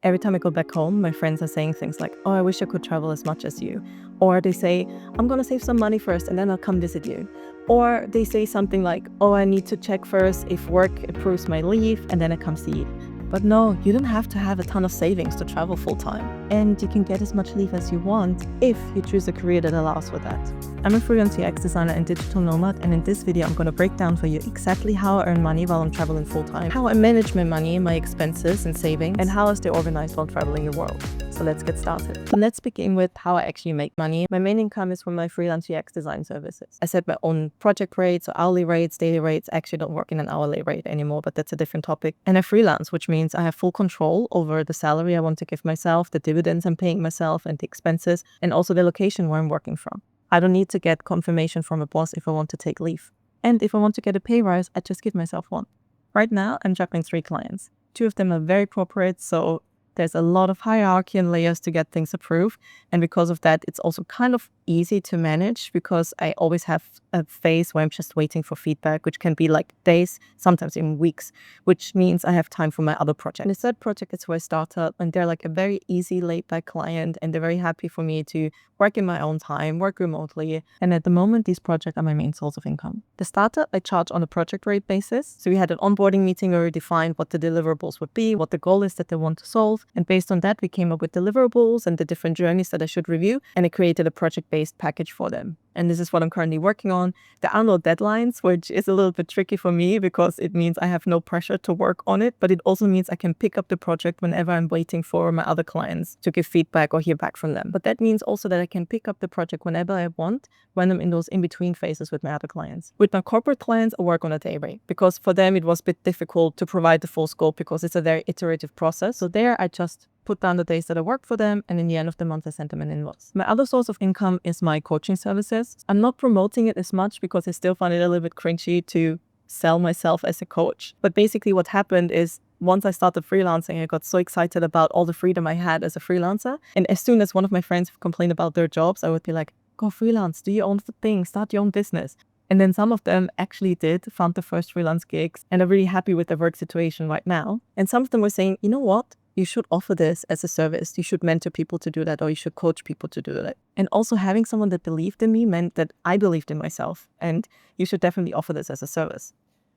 Every time I go back home, my friends are saying things like, oh, I wish I could travel as much as you. Or they say, I'm going to save some money first and then I'll come visit you. Or they say something like, oh, I need to check first if work approves my leave and then I come see you. But no, you don't have to have a ton of savings to travel full time. And you can get as much leave as you want if you choose a career that allows for that. I'm a freelance UX designer and digital nomad, and in this video I'm going to break down for you exactly how I earn money while I'm traveling full time, how I manage my money, my expenses and savings, and how I stay organized while traveling the world. So let's get started. So let's begin with how I actually make money. My main income is from my freelance UX design services. I set my own project rates, or hourly rates, daily rates. I actually don't work in an hourly rate anymore, but that's a different topic. And I freelance, which means I have full control over the salary I want to give myself, the dividends I'm paying myself, and the expenses, and also the location where I'm working from. I don't need to get confirmation from a boss if I want to take leave. And if I want to get a pay rise, I just give myself one. Right now, I'm juggling 3 clients. 2 of them are very corporate, so there's a lot of hierarchy and layers to get things approved. And because of that, it's also kind of easy to manage because I always have a phase where I'm just waiting for feedback, which can be like days, sometimes even weeks, which means I have time for my other project. And the third project is where I start up, and they're like a very easy, laid-back client, and they're very happy for me to work in my own time, work remotely. And at the moment, these projects are my main source of income. The startup, I charge on a project rate basis. So we had an onboarding meeting where we defined what the deliverables would be, what the goal is that they want to solve. And based on that, we came up with deliverables and the different journeys that I should review. And I created a project-based package for them. And this is what I'm currently working on. There are no deadlines, which is a little bit tricky for me because it means I have no pressure to work on it, but it also means I can pick up the project whenever I'm waiting for my other clients to give feedback or hear back from them. But that means also that I can pick up the project whenever I want when I'm in those in-between phases with my other clients. With my corporate clients, I work on a day rate because for them it was a bit difficult to provide the full scope because it's a very iterative process. So there I just put down the days that I work for them, and in the end of the month I send them an invoice. My other source of income is my coaching services. I'm not promoting it as much because I still find it a little bit cringy to sell myself as a coach. But basically what happened is once I started freelancing, I got so excited about all the freedom I had as a freelancer. And as soon as one of my friends complained about their jobs, I would be like, go freelance, do your own thing, start your own business. And then some of them actually found their first freelance gigs and are really happy with their work situation right now. And some of them were saying, you know what? You should offer this as a service. You should mentor people to do that, or you should coach people to do that. And also having someone that believed in me meant that I believed in myself, and you should definitely offer this as a service.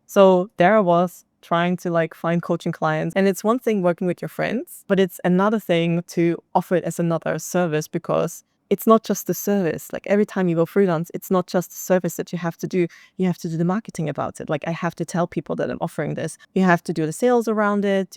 So there I was trying to find coaching clients. And it's one thing working with your friends, but it's another thing to offer it as another service because it's not just the service. Like every time you go freelance, it's not just the service that you have to do. You have to do the marketing about it. Like I have to tell people that I'm offering this. You have to do the sales around it.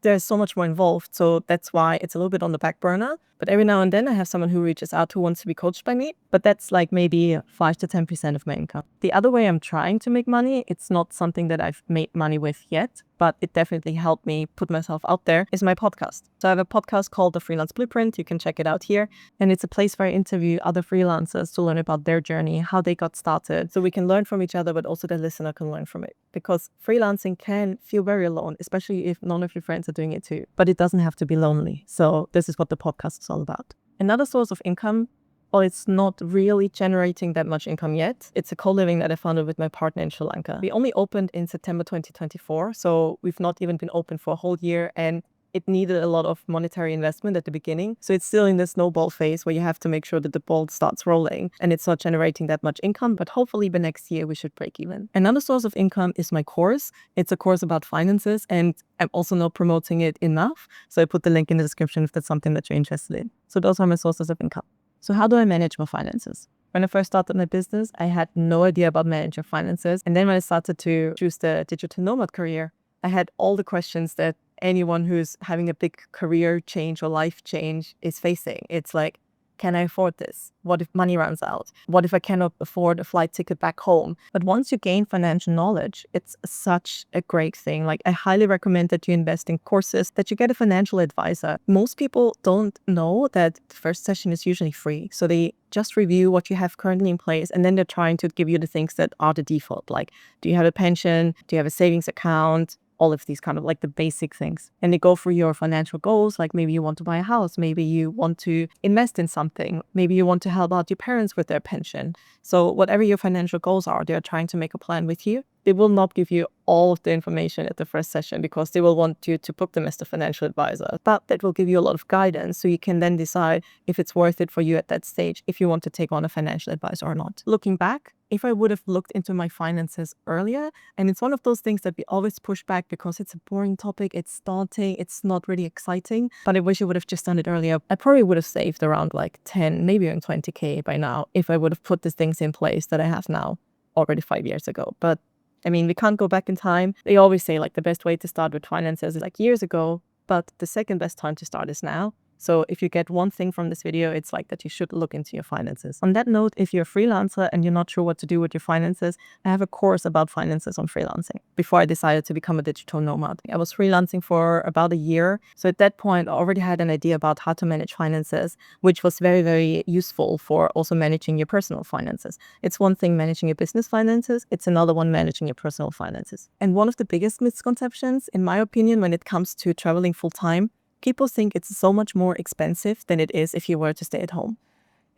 There's so much more involved. So that's why it's a little bit on the back burner. But every now and then I have someone who reaches out who wants to be coached by me. But that's like maybe 5 to 10% of my income. The other way I'm trying to make money, it's not something that I've made money with yet, but it definitely helped me put myself out there, is my podcast. So I have a podcast called The Freelance Blueprint. You can check it out here. And it's a place where I interview other freelancers to learn about their journey, how they got started. So we can learn from each other, but also the listener can learn from it. Because freelancing can feel very alone, especially if none of your friends are doing it too. But it doesn't have to be lonely. So this is what the podcast is all about. Another source of income, well, it's not really generating that much income yet. It's a co-living that I founded with my partner in Sri Lanka. We only opened in September 2024, so we've not even been open for a whole year, and it needed a lot of monetary investment at the beginning. So it's still in the snowball phase where you have to make sure that the ball starts rolling and it's not generating that much income, but hopefully by next year we should break even. Another source of income is my course. It's a course about finances, and I'm also not promoting it enough. So I put the link in the description if that's something that you're interested in. So those are my sources of income. So how do I manage my finances? When I first started my business, I had no idea about managing finances. And then when I started to choose the digital nomad career, I had all the questions that anyone who's having a big career change or life change is facing. It's like, can I afford this? What if money runs out? What if I cannot afford a flight ticket back home? But once you gain financial knowledge, it's such a great thing. Like I highly recommend that you invest in courses, that you get a financial advisor. Most people don't know that the first session is usually free. So they just review what you have currently in place, and then they're trying to give you the things that are the default. Like, do you have a pension? Do you have a savings account? all of these kind of like the basic things. And they go through your financial goals, like maybe you want to buy a house, maybe you want to invest in something, maybe you want to help out your parents with their pension. So whatever your financial goals are, they're trying to make a plan with you. They will not give you all of the information at the first session because they will want you to book them as the financial advisor. But that will give you a lot of guidance so you can then decide if it's worth it for you at that stage, if you want to take on a financial advisor or not. Looking back, if I would have looked into my finances earlier, and it's one of those things that we always push back because it's a boring topic, it's daunting, it's not really exciting, but I wish I would have just done it earlier. I probably would have saved around like 10, maybe even 20K by now if I would have put the things in place that I have now already 5 years ago. But I mean, we can't go back in time. They always say like the best way to start with finances is like years ago, but the second best time to start is now. So if you get one thing from this video, it's like that you should look into your finances. On that note, if you're a freelancer and you're not sure what to do with your finances, I have a course about finances on freelancing before I decided to become a digital nomad. I was freelancing for about a year. So at that point, I already had an idea about how to manage finances, which was very, very useful for also managing your personal finances. It's one thing managing your business finances. It's another one managing your personal finances. And one of the biggest misconceptions, in my opinion, when it comes to traveling full time, people think it's so much more expensive than it is if you were to stay at home.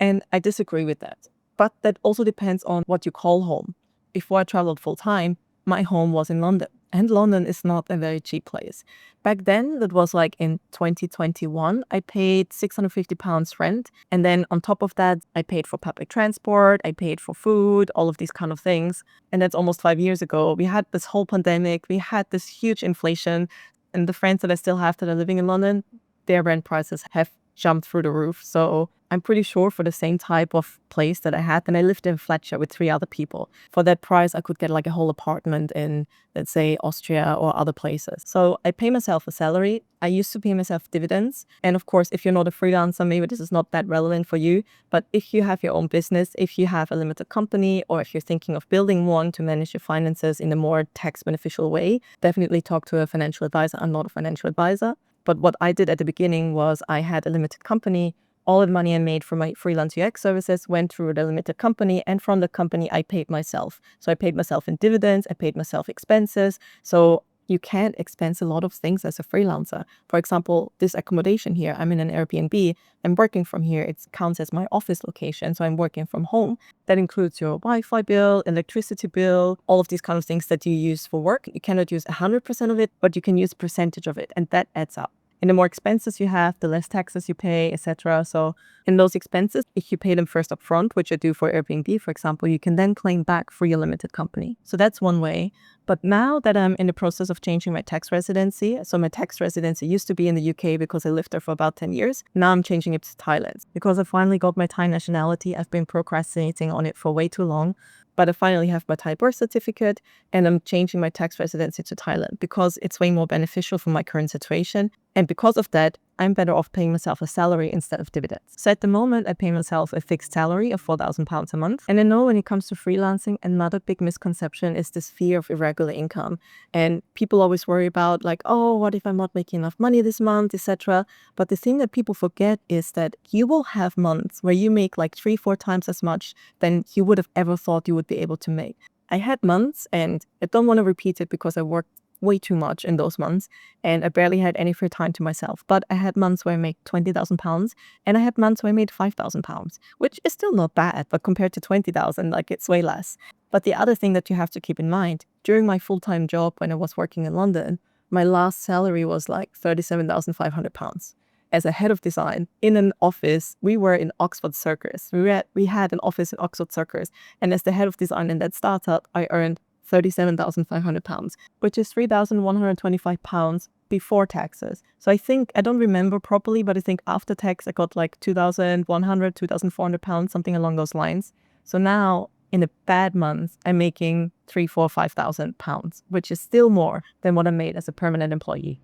And I disagree with that. But that also depends on what you call home. Before I traveled full time, my home was in London. And London is not a very cheap place. Back then, that was like in 2021, I paid £650 rent. And then on top of that, I paid for public transport, I paid for food, all of these kind of things. And that's almost 5 years ago. We had this whole pandemic, we had this huge inflation. And the friends that I still have that are living in London, their rent prices have jumped through the roof. So I'm pretty sure for the same type of place that I had, and I lived in Fletcher with 3 other people. For that price, I could get like a whole apartment in, let's say, Austria or other places. So I pay myself a salary. I used to pay myself dividends. And of course, if you're not a freelancer, maybe this is not that relevant for you. But if you have your own business, if you have a limited company, or if you're thinking of building one to manage your finances in a more tax beneficial way, definitely talk to a financial advisor. I'm not a financial advisor. But what I did at the beginning was I had a limited company. All the money I made from my freelance UX services went through the limited company, and from the company I paid myself. So I paid myself in dividends, I paid myself expenses. So you can't expense a lot of things as a freelancer. For example, this accommodation here, I'm in an Airbnb, I'm working from here, it counts as my office location, so I'm working from home. That includes your Wi-Fi bill, electricity bill, all of these kind of things that you use for work. You cannot use 100% of it, but you can use a percentage of it, and that adds up. And the more expenses you have, the less taxes you pay, etc. So in those expenses, if you pay them first up front, which I do for Airbnb, for example, you can then claim back for your limited company. So that's one way. But now that I'm in the process of changing my tax residency, so my tax residency used to be in the UK because I lived there for about 10 years. Now I'm changing it to Thailand because I finally got my Thai nationality. I've been procrastinating on it for way too long. But I finally have my Thai birth certificate, and I'm changing my tax residency to Thailand because it's way more beneficial for my current situation. And because of that, I'm better off paying myself a salary instead of dividends. So at the moment, I pay myself a fixed salary of £4,000 a month. And I know when it comes to freelancing, another big misconception is this fear of irregular income. And people always worry about like, oh, what if I'm not making enough money this month, etc. But the thing that people forget is that you will have months where you make like 3-4 times as much than you would have ever thought you would be able to make. I had months, and I don't want to repeat it because I worked way too much in those months and I barely had any free time to myself. But I had months where I made £20,000 and I had months where I made £5,000, which is still not bad, but compared to 20,000, like it's way less. But the other thing that you have to keep in mind, during my full-time job when I was working in London, my last salary was like £37,500. As a head of design in an office, we were in Oxford Circus. We had an office in Oxford Circus. And as the head of design in that startup, I earned £37,500, which is £3,125 before taxes. So I think, I don't remember properly, but I think after tax, I got like £2,100, £2,400, something along those lines. So now in a bad month, I'm making £3,000, £4,000, £5,000, which is still more than what I made as a permanent employee.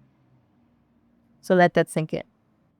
So let that sink in.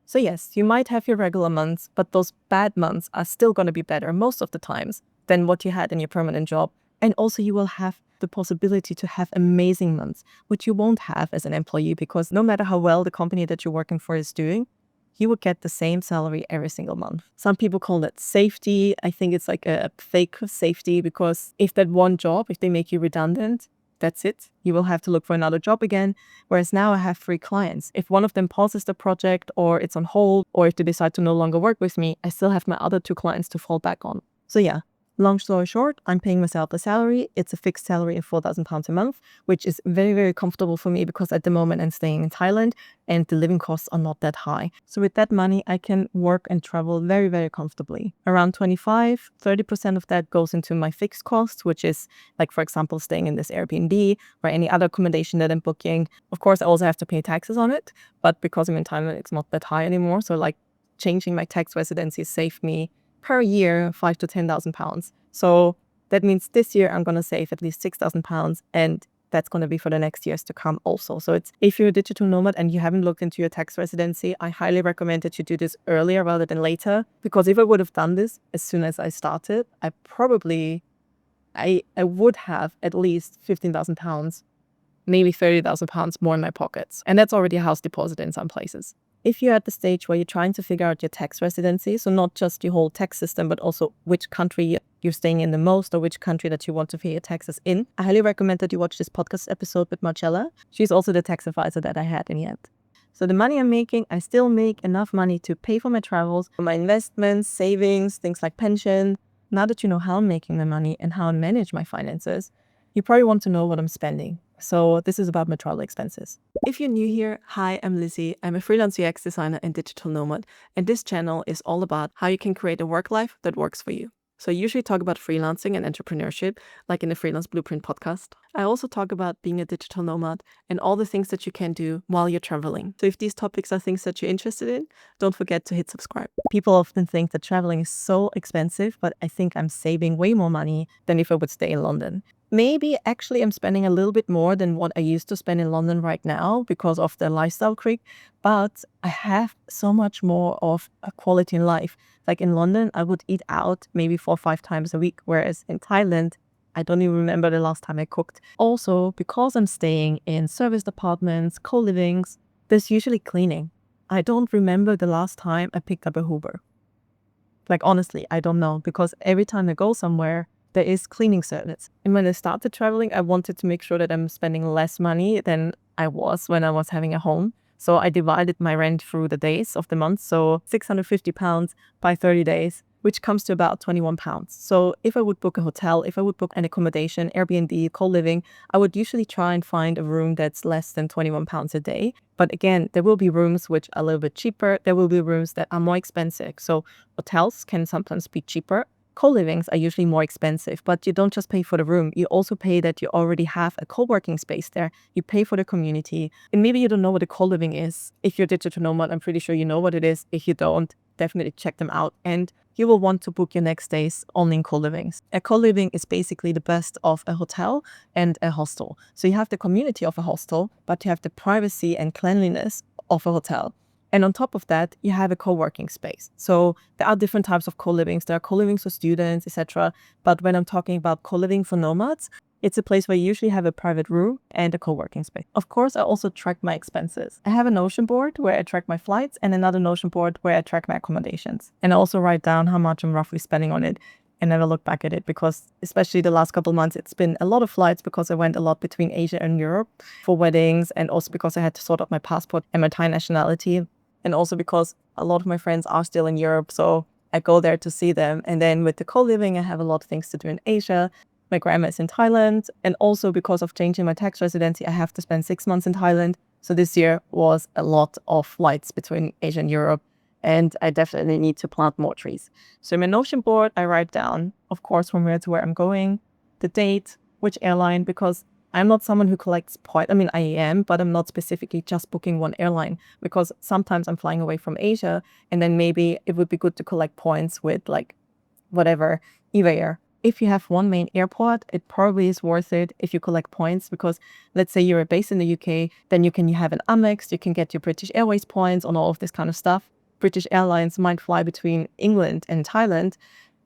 So yes, you might have your regular months, but those bad months are still going to be better most of the times than what you had in your permanent job. And also you will have the possibility to have amazing months, which you won't have as an employee, because no matter how well the company that you're working for is doing, you will get the same salary every single month. Some people call that safety. I think it's like a fake safety, because if that one job, if they make you redundant, that's it. You will have to look for another job again. Whereas now I have 3 clients. If one of them pauses the project or it's on hold, or if they decide to no longer work with me, I still have my other 2 clients to fall back on. So yeah, long story short, I'm paying myself a salary. It's a fixed salary of £4,000 a month, which is very, very comfortable for me because at the moment I'm staying in Thailand and the living costs are not that high. So with that money, I can work and travel very, very comfortably. Around 30% of that goes into my fixed costs, which is like, for example, staying in this Airbnb or any other accommodation that I'm booking. Of course, I also have to pay taxes on it, but because I'm in Thailand, it's not that high anymore. So like changing my tax residency saved me per year £5,000 to £10,000. So that means this year I'm going to save at least £6,000, and that's going to be for the next years to come also. So it's, if you're a digital nomad and you haven't looked into your tax residency, I highly recommend that you do this earlier rather than later, because if I would have done this as soon as I started, I would have at least £15,000, maybe £30,000 more in my pockets. And that's already a house deposit in some places. If you're at the stage where you're trying to figure out your tax residency, so not just your whole tax system, but also which country you're staying in the most or which country that you want to pay your taxes in, I highly recommend that you watch this podcast episode with Marcella. She's also the tax advisor that I had in the end. So the money I'm making, I still make enough money to pay for my travels, for my investments, savings, things like pension. Now that you know how I'm making my money and how I manage my finances, you probably want to know what I'm spending. So this is about my travel expenses. If you're new here, hi, I'm Lisi. I'm a freelance UX designer and digital nomad, and this channel is all about how you can create a work life that works for you. So I usually talk about freelancing and entrepreneurship, like in the Freelance Blueprint podcast. I also talk about being a digital nomad and all the things that you can do while you're traveling. So if these topics are things that you're interested in, don't forget to hit subscribe. People often think that traveling is so expensive, but I think I'm saving way more money than if I would stay in London. Maybe actually I'm spending a little bit more than what I used to spend in London right now because of the lifestyle creep, but I have so much more of a quality in life. Like in London, I would eat out maybe 4 or 5 times a week, whereas in Thailand, I don't even remember the last time I cooked. Also, because I'm staying in service apartments, co-livings, there's usually cleaning. I don't remember the last time I picked up a Uber. Like honestly, I don't know, because every time I go somewhere, there is cleaning service. And when I started traveling, I wanted to make sure that I'm spending less money than I was when I was having a home. So I divided my rent through the days of the month. So £650 by 30 days, which comes to about £21. So if I would book a hotel, if I would book an accommodation, Airbnb, co-living, I would usually try and find a room that's less than £21 a day. But again, there will be rooms which are a little bit cheaper. There will be rooms that are more expensive. So hotels can sometimes be cheaper. Co-livings are usually more expensive, but you don't just pay for the room. You also pay that you already have a co-working space there. You pay for the community. And maybe you don't know what a co-living is. If you're a digital nomad, I'm pretty sure you know what it is. If you don't, definitely check them out. And you will want to book your next stays only in co-livings. A co-living is basically the best of a hotel and a hostel. So you have the community of a hostel, but you have the privacy and cleanliness of a hotel. And on top of that, you have a co-working space. So there are different types of co-livings. There are co-livings for students, etc. But when I'm talking about co-living for nomads, it's a place where you usually have a private room and a co-working space. Of course, I also track my expenses. I have a Notion board where I track my flights and another Notion board where I track my accommodations. And I also write down how much I'm roughly spending on it and never look back at it, because especially the last couple of months, it's been a lot of flights because I went a lot between Asia and Europe for weddings, and also because I had to sort out my passport and my Thai nationality. And also because a lot of my friends are still in Europe, so I go there to see them. And then with the co-living, I have a lot of things to do in Asia. My grandma is in Thailand. And also because of changing my tax residency, I have to spend 6 months in Thailand. So this year was a lot of flights between Asia and Europe. And I definitely need to plant more trees. So in my Notion board, I write down, of course, from where to where I'm going, the date, which airline, because I'm not someone who collects points. I mean, I am, but I'm not specifically just booking one airline, because sometimes I'm flying away from Asia and then maybe it would be good to collect points with like whatever, Irregular. If you have one main airport, it probably is worth it if you collect points, because let's say you're based in the UK, then you can have an Amex, you can get your British Airways points on all of this kind of stuff. British Airlines might fly between England and Thailand,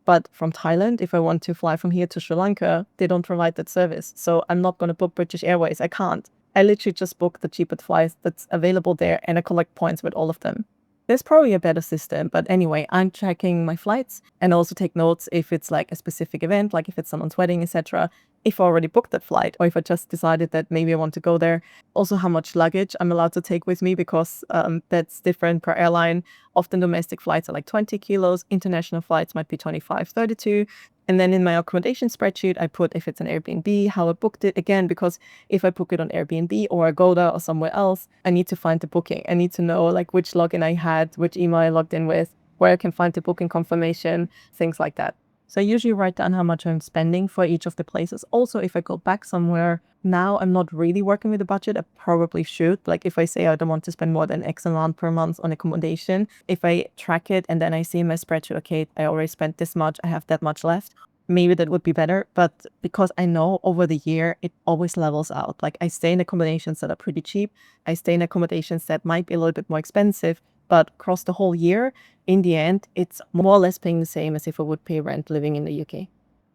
but from Thailand, if I want to fly from here to Sri Lanka, they don't provide that service. So I'm not going to book British Airways. I can't. I literally just book the cheapest flights that's available there and I collect points with all of them. There's probably a better system, but anyway, I'm tracking my flights and also take notes if it's like a specific event, like if it's someone's wedding, etc. if I already booked that flight or if I just decided that maybe I want to go there. Also, how much luggage I'm allowed to take with me, because that's different per airline. Often domestic flights are like 20 kilos, international flights might be 25, 32. And then in my accommodation spreadsheet, I put if it's an Airbnb, how I booked it. Again, because if I book it on Airbnb or Agoda or somewhere else, I need to find the booking. I need to know like which login I had, which email I logged in with, where I can find the booking confirmation, things like that. So I usually write down how much I'm spending for each of the places. Also, if I go back somewhere, now I'm not really working with a budget. I probably should. Like if I say I don't want to spend more than X amount per month on accommodation, if I track it and then I see in my spreadsheet, okay, I already spent this much, I have that much left, maybe that would be better. But because I know over the year, it always levels out. Like I stay in accommodations that are pretty cheap. I stay in accommodations that might be a little bit more expensive, but across the whole year, in the end, it's more or less paying the same as if I would pay rent living in the UK.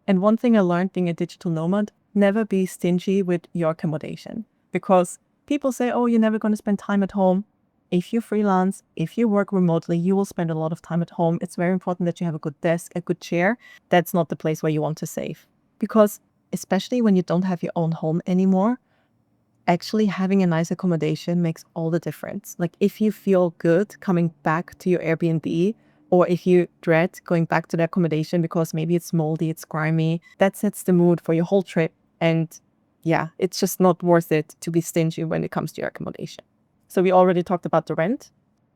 And one thing I learned being a digital nomad, never be stingy with your accommodation, because people say, oh, you're never going to spend time at home. If you freelance, if you work remotely, you will spend a lot of time at home. It's very important that you have a good desk, a good chair. That's not the place where you want to save, because especially when you don't have your own home anymore, actually having a nice accommodation makes all the difference. Like if you feel good coming back to your Airbnb, or if you dread going back to the accommodation because maybe it's moldy, it's grimy, that sets the mood for your whole trip. And yeah, it's just not worth it to be stingy when it comes to your accommodation. So we already talked about the rent.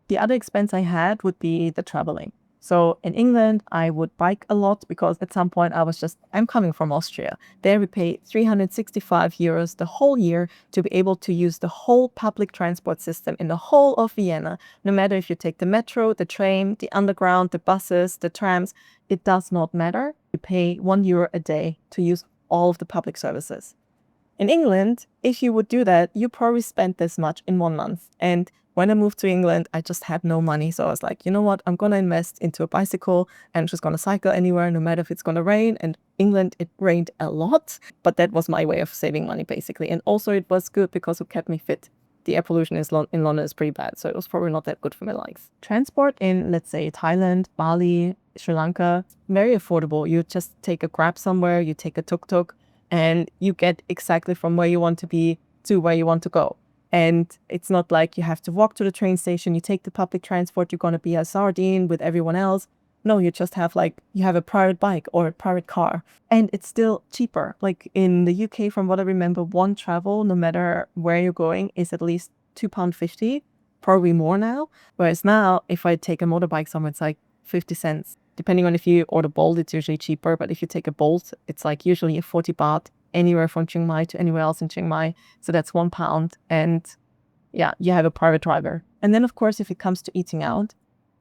The other expense I had would be the traveling. So in England, I would bike a lot because at some point I'm coming from Austria. There we pay 365 euros the whole year to be able to use the whole public transport system in the whole of Vienna. No matter if you take the metro, the train, the underground, the buses, the trams, it does not matter. You pay €1 a day to use all of the public services. In England, if you would do that, you probably spend this much in 1 month. And when I moved to England, I just had no money. So I was like, you know what? I'm going to invest into a bicycle and I'm just going to cycle anywhere, no matter if it's going to rain. And England, it rained a lot, but that was my way of saving money, basically. And also it was good because it kept me fit. The air pollution in London is pretty bad, so it was probably not that good for my lungs. Transport in, let's say, Thailand, Bali, Sri Lanka, very affordable. You just take a Grab somewhere, you take a tuk-tuk, and you get exactly from where you want to be to where you want to go. And it's not like you have to walk to the train station, you take the public transport, you're going to be a sardine with everyone else. No, you just have you have a private bike or a private car. And it's still cheaper. Like in the UK, from what I remember, one travel, no matter where you're going, is at least £2.50, probably more now. Whereas now, if I take a motorbike somewhere, it's like 50 cents. Depending on if you order Bolt, it's usually cheaper. But if you take a Bolt, it's like usually a 40 baht anywhere from Chiang Mai to anywhere else in Chiang Mai. So that's £1. And yeah, you have a private driver. And then, of course, if it comes to eating out,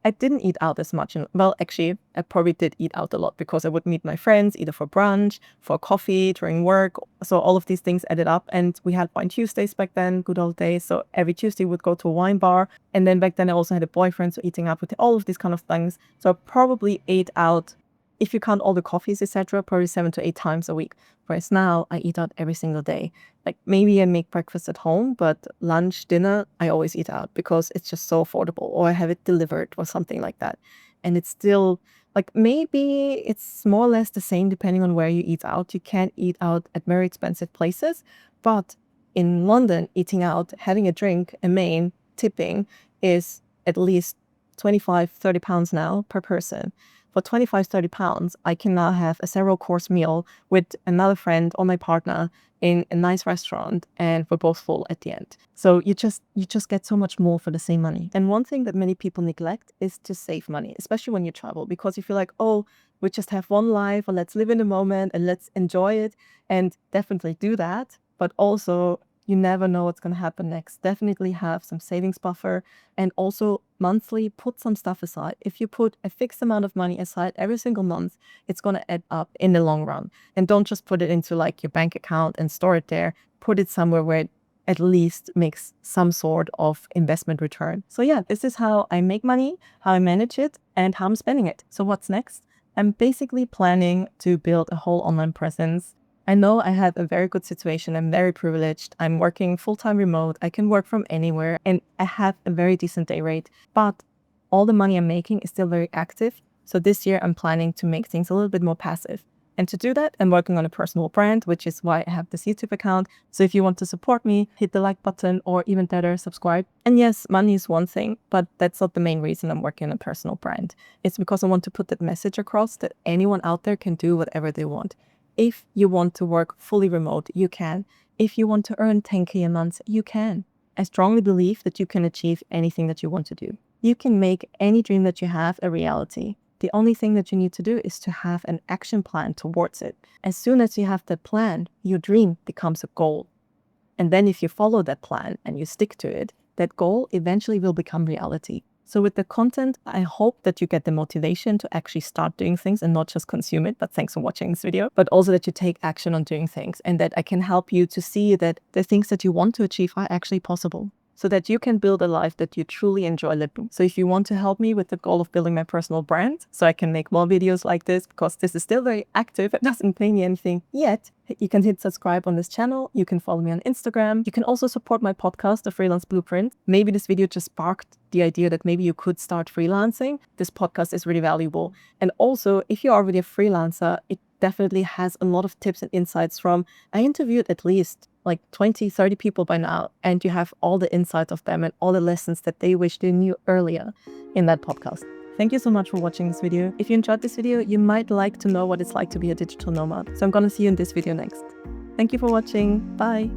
I didn't eat out as much. Well, actually, I probably did eat out a lot because I would meet my friends either for brunch, for coffee, during work. So all of these things added up. And we had Wine Tuesdays back then, good old days. So every Tuesday we'd go to a wine bar. And then back then I also had a boyfriend, so eating out with all of these kind of things. So I probably ate out, if you count all the coffees, etc., probably 7 to 8 times a week. Whereas now I eat out every single day. Like maybe I make breakfast at home, but lunch, dinner, I always eat out because it's just so affordable, or I have it delivered or something like that. And it's still like, maybe it's more or less the same depending on where you eat out. You can't eat out at very expensive places, but in London, eating out, having a drink, a main, tipping is at least 25, 30 pounds now per person. For 25, 30 pounds, I can now have a several course meal with another friend or my partner in a nice restaurant, and we're both full at the end. So you just get so much more for the same money. And one thing that many people neglect is to save money, especially when you travel, because you feel like, oh, we just have one life, or let's live in the moment and let's enjoy it, and definitely do that. But also, you never know what's going to happen next. Definitely have some savings buffer, and also monthly put some stuff aside. If you put a fixed amount of money aside every single month, it's going to add up in the long run. And don't just put it into like your bank account and store it there. Put it somewhere where it at least makes some sort of investment return. So yeah, this is how I make money, how I manage it, and how I'm spending it. So what's next? I'm basically planning to build a whole online presence. I know I have a very good situation. I'm very privileged. I'm working full-time remote. I can work from anywhere, and I have a very decent day rate, but all the money I'm making is still very active. So this year I'm planning to make things a little bit more passive. And to do that, I'm working on a personal brand, which is why I have this YouTube account. So if you want to support me, hit the like button, or even better, subscribe. And yes, money is one thing, but that's not the main reason I'm working on a personal brand. It's because I want to put that message across that anyone out there can do whatever they want. If you want to work fully remote, you can. If you want to earn 10K a month, you can. I strongly believe that you can achieve anything that you want to do. You can make any dream that you have a reality. The only thing that you need to do is to have an action plan towards it. As soon as you have that plan, your dream becomes a goal. And then if you follow that plan and you stick to it, that goal eventually will become reality. So with the content, I hope that you get the motivation to actually start doing things and not just consume it. But thanks for watching this video. But also that you take action on doing things, and that I can help you to see that the things that you want to achieve are actually possible, so that you can build a life that you truly enjoy living. So if you want to help me with the goal of building my personal brand, so I can make more videos like this, because this is still very active, it doesn't pay me anything yet, you can hit subscribe on this channel. You can follow me on Instagram. You can also support my podcast, The Freelance Blueprint. Maybe this video just sparked the idea that maybe you could start freelancing. This podcast is really valuable. And also, if you're already a freelancer, it definitely has a lot of tips and insights from, I interviewed at least like 20, 30 people by now, and you have all the insights of them and all the lessons that they wish they knew earlier in that podcast. Thank you so much for watching this video. If you enjoyed this video, you might like to know what it's like to be a digital nomad. So I'm gonna see you in this video next. Thank you for watching. Bye.